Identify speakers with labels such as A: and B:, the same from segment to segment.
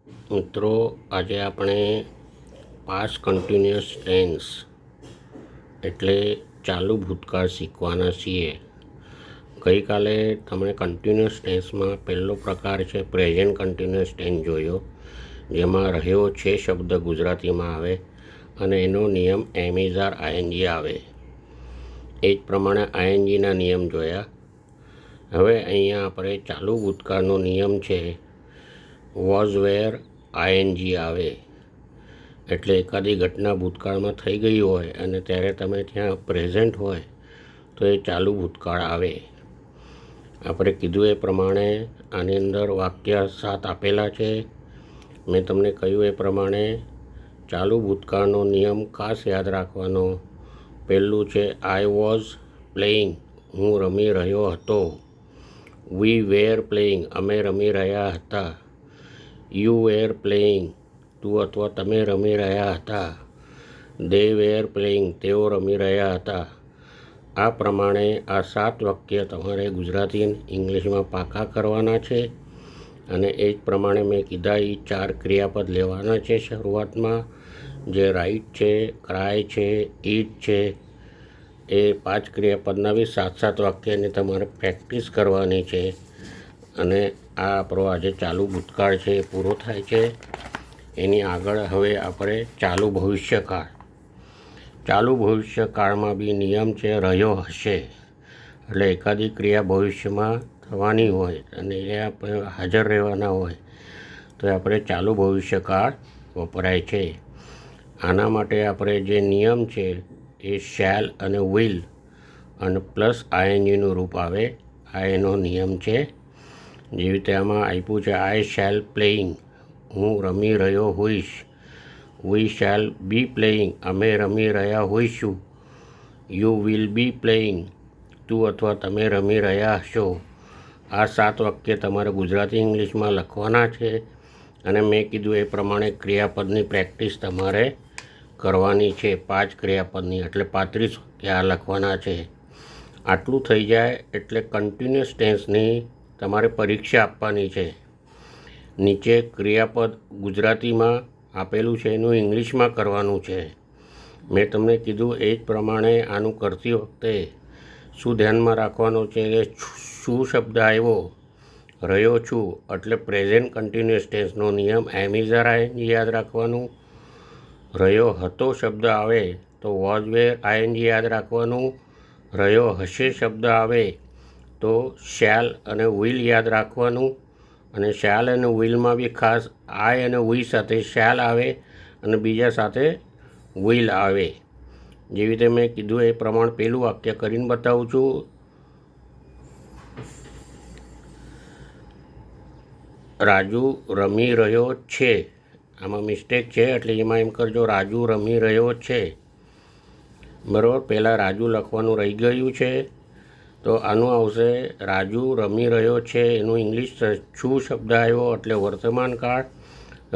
A: મિત્રો, આજે આપણે પાસ્ટ કન્ટિન્યુઅસ ટેન્સ એટલે ચાલુ ભૂતકાળ શીખવાના છીએ. ગઈકાલે તમે કન્ટિન્યુઅસ ટેન્સમાં પહેલો પ્રકાર છે પ્રેઝન્ટ કન્ટિન્યુઅસ ટેન્સ જોયો, જેમાં રહ્યો છે શબ્દ ગુજરાતીમાં આવે અને એનો નિયમ એમ ઇઝ આર આઈએનજી આવે. એ જ પ્રમાણે આઈએનજીના નિયમ જોયા. હવે અહીંયા આપણે ચાલુ ભૂતકાળનો નિયમ છે વોઝ વેર આઈએનજી આવે. એટલે એકાદી ઘટના ભૂતકાળમાં થઈ ગઈ હોય અને ત્યારે તમે ત્યાં પ્રેઝન્ટ હોય તો એ ચાલુ ભૂતકાળ આવે. આપણે કીધું એ પ્રમાણે આની અંદર વાક્ય 7 આપેલા છે. મેં તમને કહ્યું એ પ્રમાણે ચાલુ ભૂતકાળનો નિયમ ખાસ યાદ રાખવાનો. પહેલું છે આઈ વોઝ પ્લેઇંગ, હું રમી રહ્યો હતો. વી વેર પ્લેઇંગ, અમે રમી રહ્યા હતા. યુ વેર પ્લેઇંગ, તું અથવા તમે રમી રહ્યા હતા. દે વેર પ્લેઇંગ, તેઓ રમી રહ્યા હતા. આ પ્રમાણે આ 7 વાક્ય તમારે ગુજરાતી ઇંગ્લિશમાં પાકા કરવાના છે. અને એ જ પ્રમાણે મેં કીધા એ 4 ક્રિયાપદ લેવાના છે શરૂઆતમાં, જે રાઇટ છે, ક્રાય છે, ઈટ છે. એ 5 ક્રિયાપદના બી 7 વાક્યની તમારે પ્રેક્ટિસ કરવાની છે. અને આ આપણો આજે ચાલુ ભૂતકાળ છે એ પૂરો થાય છે. એની આગળ હવે આપણે ચાલુ ભવિષ્યકાળ. ચાલુ ભવિષ્યકાળમાં બી નિયમ છે રહ્યો હશે. એટલે એકાદી ક્રિયા ભવિષ્યમાં થવાની હોય અને એ આપણે હાજર રહેવાના હોય તો આપણે ચાલુ ભવિષ્યકાળ વપરાય છે. આના માટે આપણે જે નિયમ છે એ શેલ અને વિલ અને પ્લસ આઈએનજીનું રૂપ આવે. આ એનો નિયમ છે. જેવી રીતે આમાં આપ્યું છે આઈ શેલ પ્લેઇંગ, હું રમી રહ્યો હોઈશ. વી શેલ બી પ્લેઇંગ, અમે રમી રહ્યા હોઈશું. યુ વિલ બી પ્લેઇંગ, તું અથવા તમે રમી રહ્યા હશો. આ 7 વાક્ય તમારે ગુજરાતી ઇંગ્લિશમાં લખવાના છે. અને મેં કીધું એ પ્રમાણે ક્રિયાપદની પ્રેક્ટિસ તમારે કરવાની છે. 5 ક્રિયાપદની, એટલે 35 વાક્ય આ લખવાના છે. આટલું થઈ જાય એટલે કન્ટિન્યુઅસ ટેન્સની તમારે પરીક્ષા આપવાની છે. નીચે ક્રિયાપદ ગુજરાતીમાં આપેલું છે એનું ઇંગ્લિશમાં કરવાનું છે. મેં તમને કીધું એ જ પ્રમાણે આનું કરતી વખતે શું ધ્યાનમાં રાખવાનું છે કે શું શબ્દ આવ્યો, રહ્યો છું એટલે પ્રેઝન્ટ કન્ટિન્યુઅસ ટેન્સનો નિયમ એમ ઇઝ આર આઈએનજી યાદ રાખવાનું. રહ્યો હતો શબ્દ આવે તો વોઝ વેર આઈએનજી યાદ રાખવાનું. રહ્યો હશે શબ્દ આવે તો શેલ અને વિલ યાદ રાખવાનું. અને શેલ અને વિલમાં બી ખાસ આઈ અને વી સાથે શેલ આવે અને બીજા સાથે વિલ આવે. જેવી રીતે મેં કીધું એ પ્રમાણે પેલું વાક્ય કરીને બતાવું છું. રાજુ રમી રહ્યો છે. આમાં મિસ્ટેક છે એટલે એમાં એમ કરજો રાજુ રમી રહ્યો છે. બરાબર, પહેલાં રાજુ લખવાનું રહી ગયું છે તો આનું આવશે રાજુ રમી રહ્યો છે. એનું ઇંગ્લિશ છું શબ્દ આવ્યો એટલે વર્તમાન કાળ.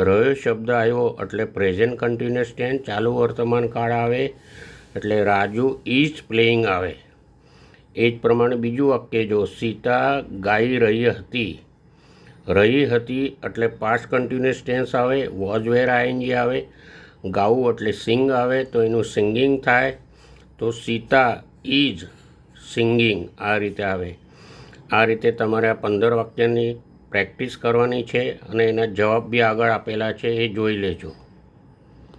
A: રહ્યો શબ્દ આવ્યો એટલે પ્રેઝન્ટ કન્ટિન્યુઅસ ટેન્સ ચાલુ વર્તમાન કાળ આવે. એટલે રાજુ ઇઝ પ્લેઇંગ આવે. એ જ પ્રમાણે બીજું વાક્ય જો સીતા ગાઈ રહી હતી. રહી હતી એટલે પાસ્ટ કન્ટિન્યુઅસ ટેન્સ આવે. વોઝ વેર આઈએનજી આવે. ગાવું એટલે સિંગ આવે તો એનું સિંગિંગ થાય. તો સીતા ઇઝ સિંગિંગ આ રીતે આવે. આ રીતે તમારે આ 15 વાક્યની પ્રેક્ટિસ કરવાની છે અને એના જવાબ બી આગળ આપેલા છે, એ જોઈ લેજો.